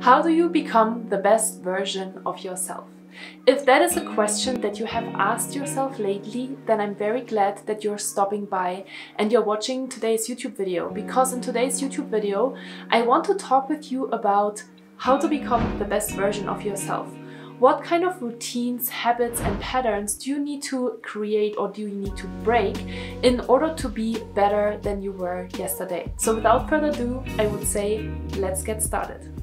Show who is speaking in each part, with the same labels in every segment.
Speaker 1: How do you become the best version of yourself? If that is a question that you have asked yourself lately, then I'm very glad that you're stopping by and you're watching today's YouTube video, because in today's YouTube video, I want to talk with you about how to become the best version of yourself. What kind of routines, habits and patterns do you need to create or do you need to break in order to be better than you were yesterday? So without further ado, I would say, let's get started.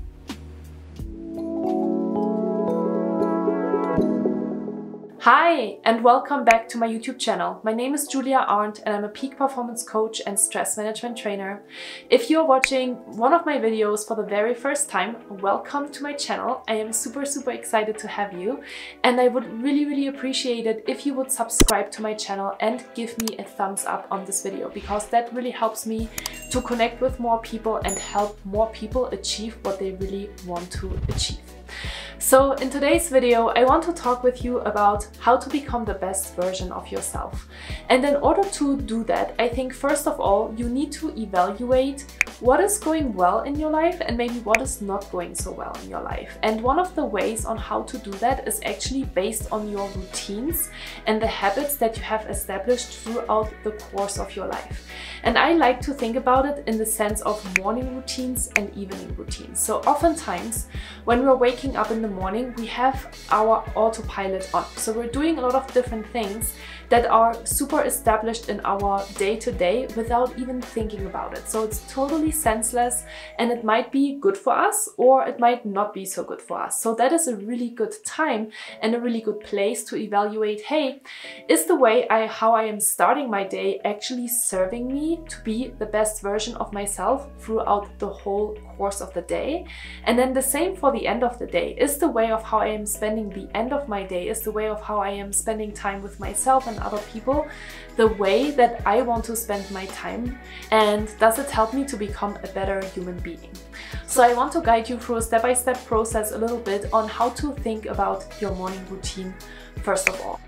Speaker 1: Hi and welcome back to my YouTube channel. My name is Arndt and I'm a peak performance coach and stress management trainer. If you're watching one of my videos for the very first time, welcome to my channel. I am super excited to have you, and I would really appreciate it if you would subscribe to my channel and give me a thumbs up on this video, because that really helps me to connect with more people and help more people achieve what they really want to achieve. So in today's video, I want to talk with you about how to become the best version of yourself. And in order to do that, I think first of all, you need to evaluate what is going well in your life and maybe what is not going so well in your life. And one of the ways on how to do that is actually based on your routines and the habits that you have established throughout the course of your life. And I like to think about it in the sense of morning routines and evening routines. So oftentimes when we're waking up in the morning, we have our autopilot on. So we're doing a lot of different things that are super established in our day-to-day without even thinking about it. So it's totally senseless, and it might be good for us or it might not be so good for us. So that is a really good time and a really good place to evaluate, hey, is the way how I am starting my day actually serving me to be the best version of myself throughout the whole course of the day? And then the same for the end of the day. Is the way of how I am spending the end of my day, is the way of how I am spending time with myself and other people the way that I want to spend my time? And does it help me to become a better human being? So I want to guide you through a step-by-step process a little bit on how to think about your morning routine first of all.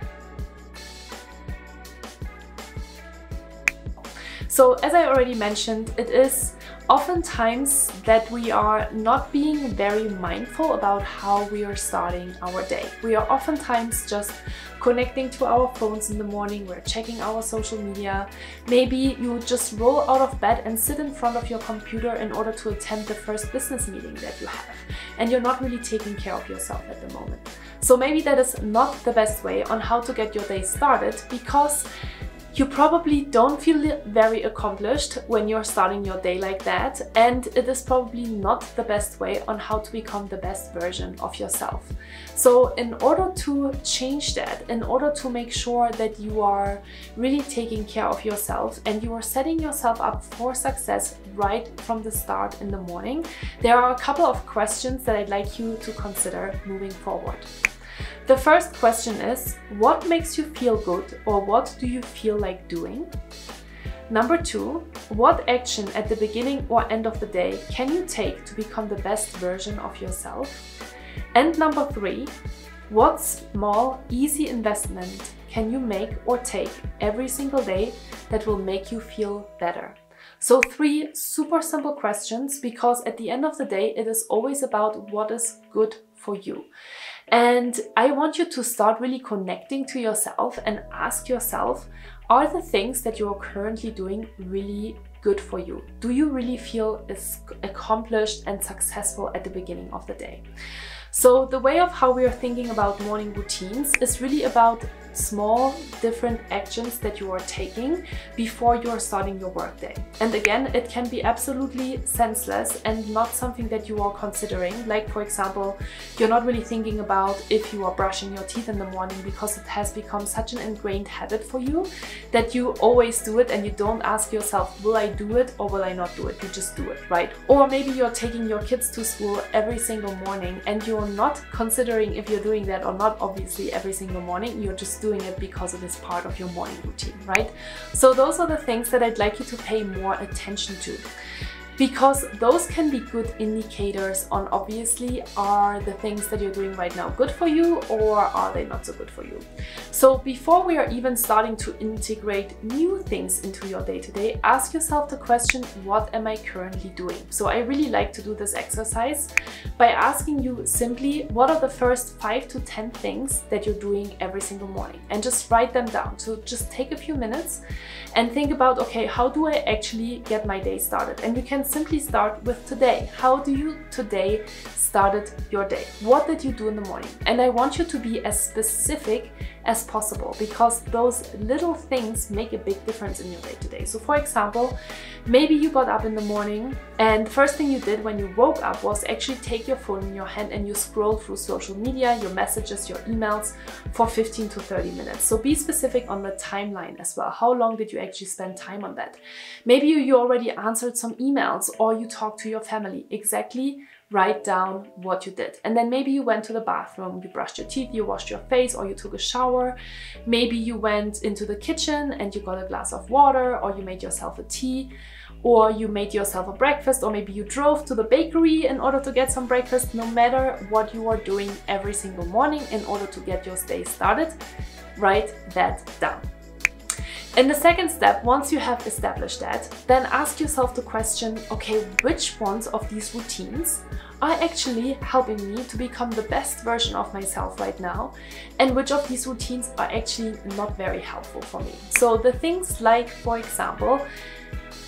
Speaker 1: So as I already mentioned, it is oftentimes that we are not being very mindful about how we are starting our day. We are oftentimes just connecting to our phones in the morning, we're checking our social media. Maybe you just roll out of bed and sit in front of your computer in order to attend the first business meeting that you have, and you're not really taking care of yourself at the moment. So maybe that is not the best way on how to get your day started, because you probably don't feel very accomplished when you're starting your day like that, and it is probably not the best way on how to become the best version of yourself. So in order to change that, in order to make sure that you are really taking care of yourself and you are setting yourself up for success right from the start in the morning, there are a couple of questions that I'd like you to consider moving forward. The first question is, what makes you feel good, or what do you feel like doing? Number two, what action at the beginning or end of the day can you take to become the best version of yourself? And number three, what small, easy investment can you make or take every single day that will make you feel better? So three super simple questions, because at the end of the day, it is always about what is good for you. And I want you to start really connecting to yourself and ask yourself, are the things that you are currently doing really good for you? Do you really feel accomplished and successful at the beginning of the day? So the way of how we are thinking about morning routines is really about small different actions that you are taking before you are starting your workday. And again, it can be absolutely senseless and not something that you are considering. Like, for example, you're not really thinking about if you are brushing your teeth in the morning, because it has become such an ingrained habit for you that you always do it and you don't ask yourself, will I do it or will I not do it? You just do it, right? Or maybe you're taking your kids to school every single morning and you're not considering if you're doing that or not, obviously every single morning. You're just doing it because it is part of your morning routine, right? So those are the things that I'd like you to pay more attention to. because those can be good indicators on obviously are the things that you're doing right now good for you or are they not so good for you. So before we are even starting to integrate new things into your day-to-day, ask yourself the question, what am I currently doing? So I really like to do this exercise by asking you simply, what are the first 5 to 10 things that you're doing every single morning? And just write them down. So just take a few minutes and think about, okay, how do I actually get my day started? And you can simply start with today. How do you today started your day? What did you do in the morning? And I want you to be as specific as possible because those little things make a big difference in your day to day. So for example, maybe you got up in the morning and the first thing you did when you woke up was actually take your phone in your hand and you scroll through social media, your messages, your emails for 15 to 30 minutes. So be specific on the timeline as well. How long did you actually spend time on that? Maybe you already answered some emails or you talked to your family. Exactly. Write down what you did. And then maybe you went to the bathroom, you brushed your teeth, you washed your face, or you took a shower. Maybe you went into the kitchen and you got a glass of water, or you made yourself a tea, or you made yourself a breakfast, or maybe you drove to the bakery in order to get some breakfast. No matter what you are doing every single morning in order to get your day started, write that down. In the second step, once you have established that, then ask yourself the question, okay, which ones of these routines are actually helping me to become the best version of myself right now, and which of these routines are actually not very helpful for me. So the things like, for example,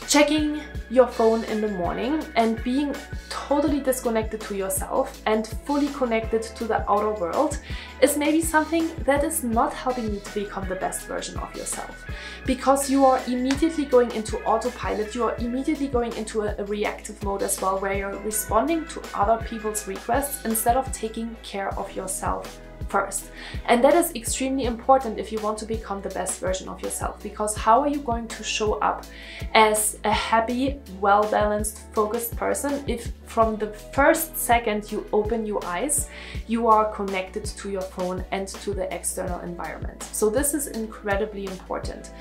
Speaker 1: checking your phone in the morning and being totally disconnected to yourself and fully connected to the outer world is maybe something that is not helping you to become the best version of yourself, because you are immediately going into autopilot, you are immediately going into a reactive mode as well, where you're responding to other people's requests instead of taking care of yourself first. And that is extremely important if you want to become the best version of yourself, because how are you going to show up as a happy, well-balanced, focused person if from the first second you open your eyes, you are connected to your phone and to the external environment? So this is incredibly important.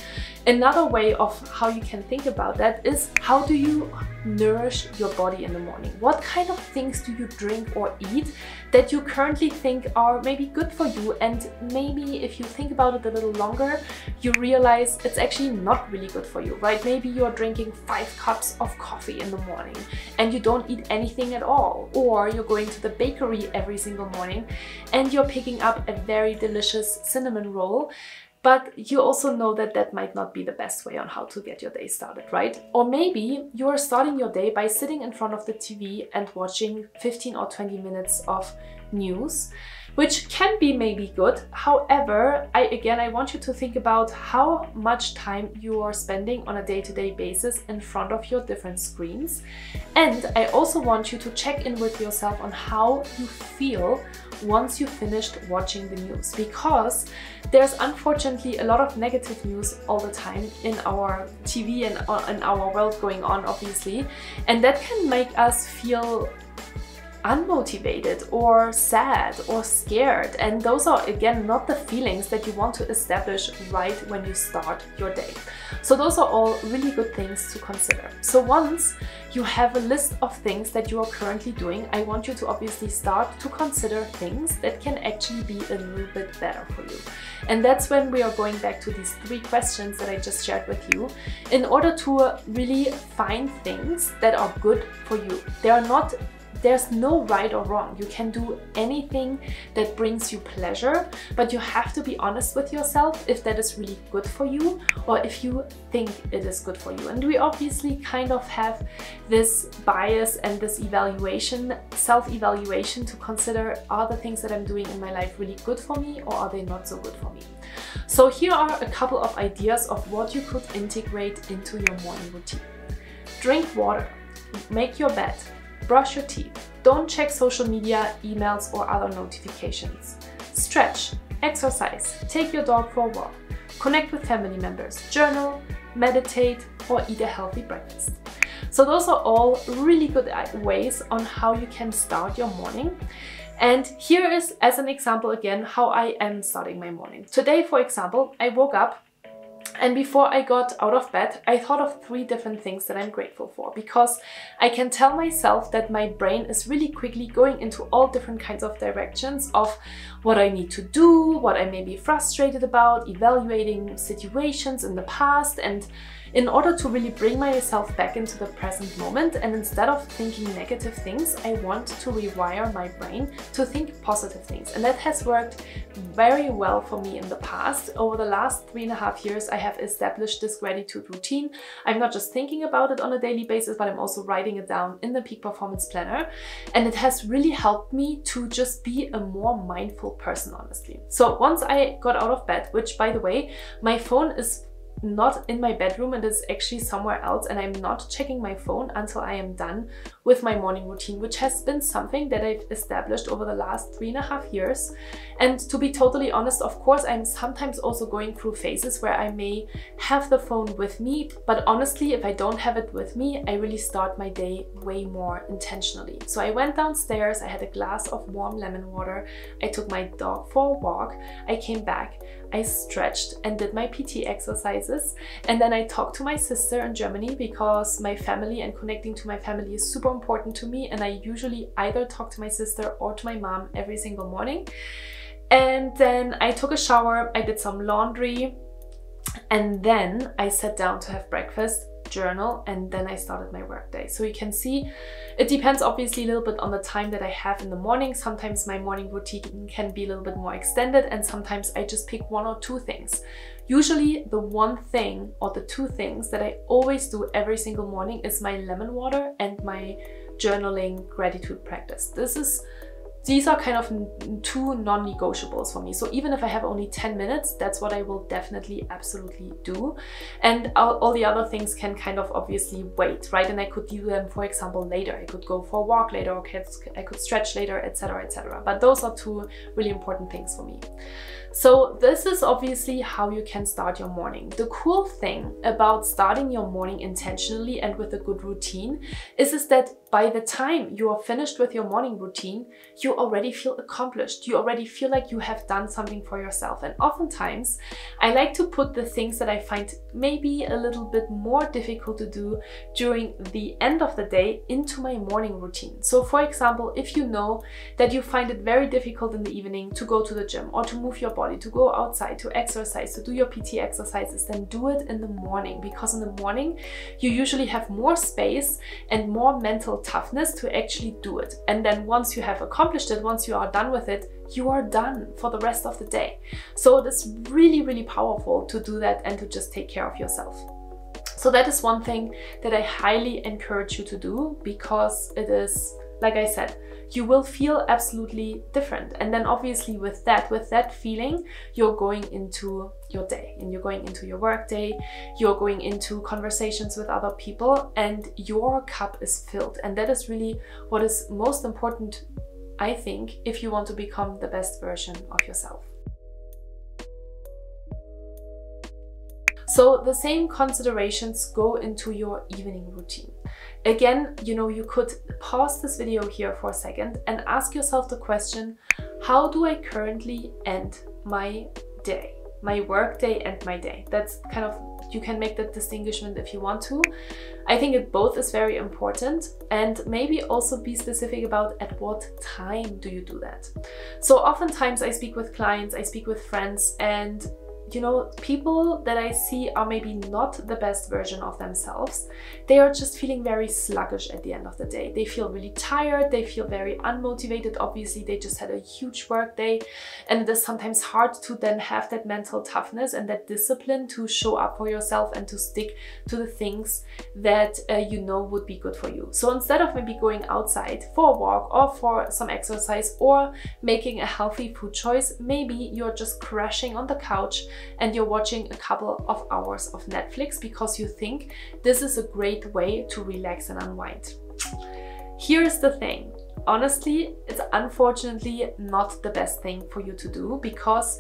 Speaker 1: Another way of how you can think about that is, how do you nourish your body in the morning? What kind of things do you drink or eat that you currently think are maybe good for you, and maybe if you think about it a little longer, you realize it's actually not really good for you, right? Maybe you're drinking 5 cups of coffee in the morning and you don't eat anything at all, or you're going to the bakery every single morning and you're picking up a very delicious cinnamon roll, but you also know that that might not be the best way on how to get your day started, right? Or maybe you are starting your day by sitting in front of the TV and watching 15 or 20 minutes of news, which can be maybe good. However, I want you to think about how much time you are spending on a day-to-day basis in front of your different screens. And I also want you to check in with yourself on how you feel once you finished watching the news, because there's unfortunately a lot of negative news all the time in our TV and in our world going on, obviously, and that can make us feel unmotivated or sad or scared, and those are again not the feelings that you want to establish right when you start your day. So those are all really good things to consider. So once you have a list of things that you are currently doing, I want you to obviously start to consider things that can actually be a little bit better for you. And that's when we are going back to these 3 questions that I just shared with you, in order to really find things that are good for you. There's no right or wrong. You can do anything that brings you pleasure, but you have to be honest with yourself if that is really good for you or if you think it is good for you. And we obviously kind of have this bias and this self-evaluation to consider, are the things that I'm doing in my life really good for me or are they not so good for me? So here are a couple of ideas of what you could integrate into your morning routine. Drink water, make your bed, brush your teeth, don't check social media, emails or other notifications. Stretch, exercise, take your dog for a walk, connect with family members, journal, meditate or eat a healthy breakfast. So those are all really good ways on how you can start your morning. And here is, as an example again, how I am starting my morning. Today, for example, I woke up And before I got out of bed, I thought of 3 different things that I'm grateful for, because I can tell myself that my brain is really quickly going into all different kinds of directions of what I need to do, what I may be frustrated about, evaluating situations in the past, and in order to really bring myself back into the present moment, and instead of thinking negative things, I want to rewire my brain to think positive things. And that has worked very well for me in the past. Over the last 3.5 years, I have established this gratitude routine. I'm not just thinking about it on a daily basis, but I'm also writing it down in the Peak Performance Planner. And it has really helped me to just be a more mindful person, honestly. So once I got out of bed, which by the way, my phone is not in my bedroom, and it's actually somewhere else, and I'm not checking my phone until I am done with my morning routine, which has been something that I've established over the last 3.5 years. And to be totally honest, of course, I'm sometimes also going through phases where I may have the phone with me, but honestly, if I don't have it with me, I really start my day way more intentionally. So I went downstairs, I had a glass of warm lemon water, I took my dog for a walk, I came back, I stretched and did my PT exercises, and then I talked to my sister in Germany, because my family and connecting to my family is super important to me, and I usually either talk to my sister or to my mom every single morning. And then I took a shower, I did some laundry, and then I sat down to have breakfast, journal, and then I started my work day. So you can see it depends obviously a little bit on the time that I have in the morning. Sometimes my morning routine can be a little bit more extended, and sometimes I just pick 1 or 2 things. Usually the 1 thing or the 2 things that I always do every single morning is my lemon water and my journaling gratitude practice. These are kind of 2 non-negotiables for me. So even if I have only 10 minutes, that's what I will definitely absolutely do. And all the other things can kind of obviously wait, right? And I could do them, for example, later. I could go for a walk later, or I could stretch later, etc., etc. But those are 2 really important things for me. So this is obviously how you can start your morning. The cool thing about starting your morning intentionally and with a good routine is that by the time you are finished with your morning routine, you already feel accomplished. You already feel like you have done something for yourself. And oftentimes, I like to put the things that I find maybe a little bit more difficult to do during the end of the day into my morning routine. So for example, if you know that you find it very difficult in the evening to go to the gym or to move your body, to go outside, to exercise, to do your PT exercises, then do it in the morning, because in the morning you usually have more space and more mental toughness to actually do it. And then once you have accomplished it, once you are done with it, you are done for the rest of the day. So it is really, really powerful to do that and to just take care of yourself. So that is one thing that I highly encourage you to do, because it is, like I said, you will feel absolutely different. And then obviously with that feeling, you're going into your day, and you're going into your work day, you're going into conversations with other people, and your cup is filled. And that is really what is most important, I think, if you want to become the best version of yourself. So the same considerations go into your evening routine. Again, you could pause this video here for a second and ask yourself the question, how do I currently end my day, my work day and my day? That's kind of, you can make that distinguishment if you want to. I think it both is very important, and maybe also be specific about at what time do you do that. So oftentimes I speak with clients, I speak with friends, and people that I see are maybe not the best version of themselves. They are just feeling very sluggish at the end of the day. They feel really tired, they feel very unmotivated. Obviously, they just had a huge work day, and it is sometimes hard to then have that mental toughness and that discipline to show up for yourself and to stick to the things that would be good for you. So instead of maybe going outside for a walk or for some exercise or making a healthy food choice, maybe you're just crashing on the couch and you're watching a couple of hours of Netflix because you think this is a great way to relax and unwind. Here's the thing. Honestly, it's unfortunately not the best thing for you to do, because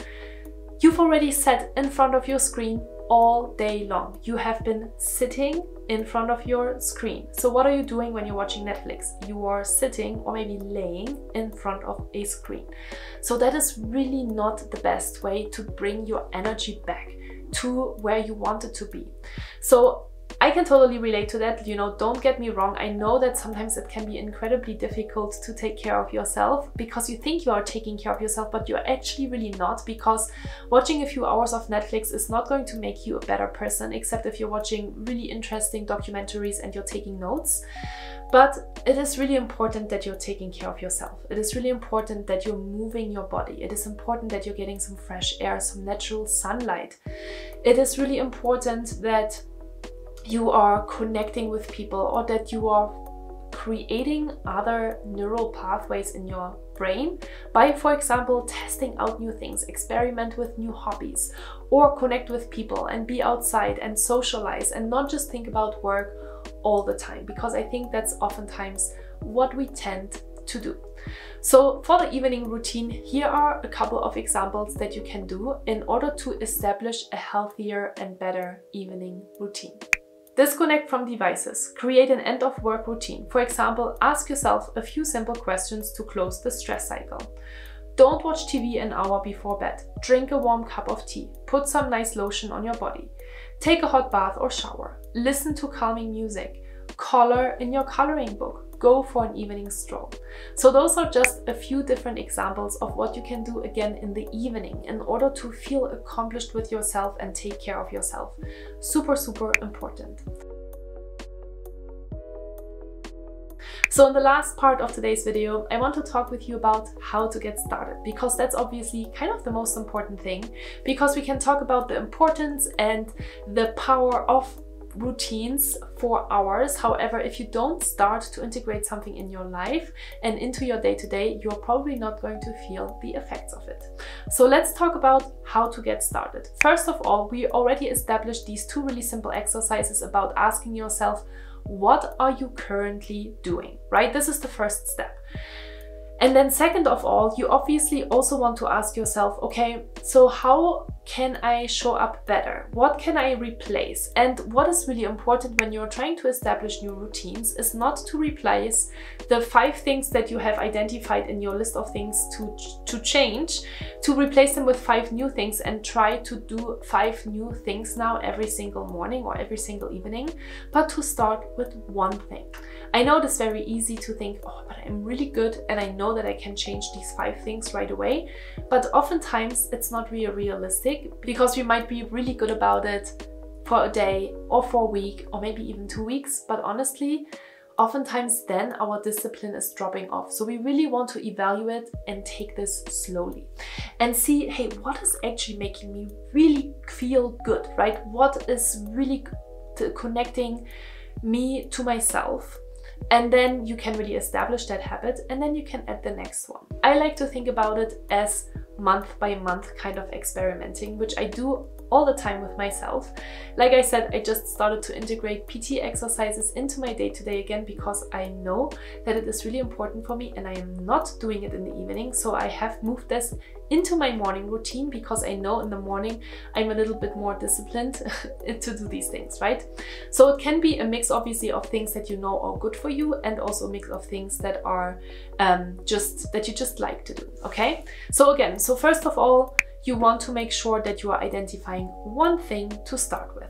Speaker 1: you've already sat in front of your screen all day long. You have been sitting in front of your screen. So what are you doing when you're watching Netflix? You are sitting or maybe laying in front of a screen. So that is really not the best way to bring your energy back. to where you want it to be. So I can totally relate to that, you know, don't get me wrong. I know that sometimes it can be incredibly difficult to take care of yourself because you think you are taking care of yourself, but you're actually really not, because watching a few hours of Netflix is not going to make you a better person, except if you're watching really interesting documentaries and you're taking notes. But it is really important that you're taking care of yourself. It is really important that you're moving your body. It is important that you're getting some fresh air, some natural sunlight. It is really important that you are connecting with people, or that you are creating other neural pathways in your brain by, for example, testing out new things, experiment with new hobbies, or connect with people and be outside and socialize and not just think about work all the time, because I think that's oftentimes what we tend to do. So for the evening routine, here are a couple of examples that you can do in order to establish a healthier and better evening routine. Disconnect from devices. Create an end of work routine. For example, ask yourself a few simple questions to close the stress cycle. Don't watch TV an hour before bed. Drink a warm cup of tea. Put some nice lotion on your body. Take a hot bath or shower. Listen to calming music. Color in your coloring book. Go for an evening stroll. So those are just a few different examples of what you can do again in the evening in order to feel accomplished with yourself and take care of yourself. Super, super important. So in the last part of today's video, I want to talk with you about how to get started, because that's obviously kind of the most important thing, because we can talk about the importance and the power of routines for hours. However, if you don't start to integrate something in your life and into your day-to-day, you're probably not going to feel the effects of it. So let's talk about how to get started. First of all, we already established these two really simple exercises about asking yourself, what are you currently doing, right? This is the first step. And then second of all, you obviously also want to ask yourself, okay, so how can I show up better? What can I replace? And what is really important when you're trying to establish new routines is not to replace the 5 things that you have identified in your list of things to change, to replace them with 5 new things and try to do 5 new things now every single morning or every single evening, but to start with one thing. I know it's very easy to think, oh, but I'm really good and I know that I can change these 5 things right away, but oftentimes it's not really realistic, because we might be really good about it for a day or for a week or maybe even 2 weeks, but honestly, oftentimes then our discipline is dropping off. So we really want to evaluate and take this slowly and see, hey, what is actually making me really feel good, right? What is really connecting me to myself? And then you can really establish that habit, and then you can add the next one. I like to think about it as month by month kind of experimenting, which I do all the time with myself. Like I said, I just started to integrate PT exercises into my day-to-day again, because I know that it is really important for me and I am not doing it in the evening. So I have moved this into my morning routine, because I know in the morning I'm a little bit more disciplined to do these things, right? So it can be a mix obviously of things that you know are good for you, and also a mix of things that are that you just like to do, okay? So again, so first of all, you want to make sure that you are identifying one thing to start with.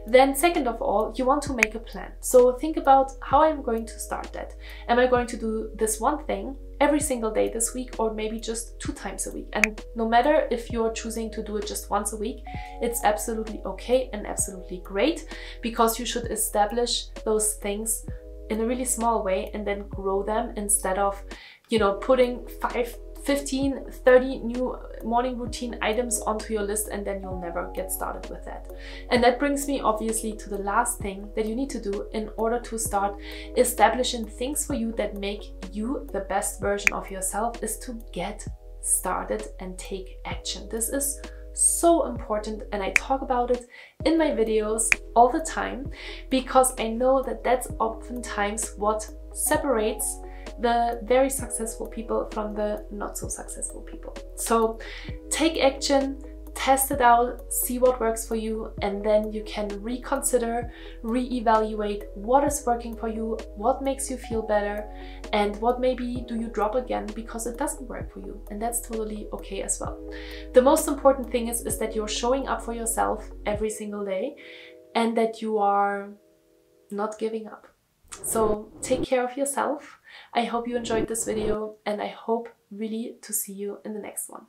Speaker 1: Then second of all, you want to make a plan. So think about how I'm going to start that. Am I going to do this one thing every single day this week, or maybe just 2 times a week? And no matter if you're choosing to do it just once a week, it's absolutely okay and absolutely great, because you should establish those things in a really small way and then grow them, instead of, you know, putting 5, 15, 30 new morning routine items onto your list and then you'll never get started with that. And that brings me obviously to the last thing that you need to do in order to start establishing things for you that make you the best version of yourself, is to get started and take action. This is so important, and I talk about it in my videos all the time, because I know that that's oftentimes what separates the very successful people from the not so successful people. So take action, test it out, see what works for you, and then you can reconsider, reevaluate what is working for you, what makes you feel better, and what maybe do you drop again because it doesn't work for you. And that's totally okay as well. The most important thing is that you're showing up for yourself every single day and that you are not giving up. So take care of yourself. I hope you enjoyed this video, and I hope really to see you in the next one.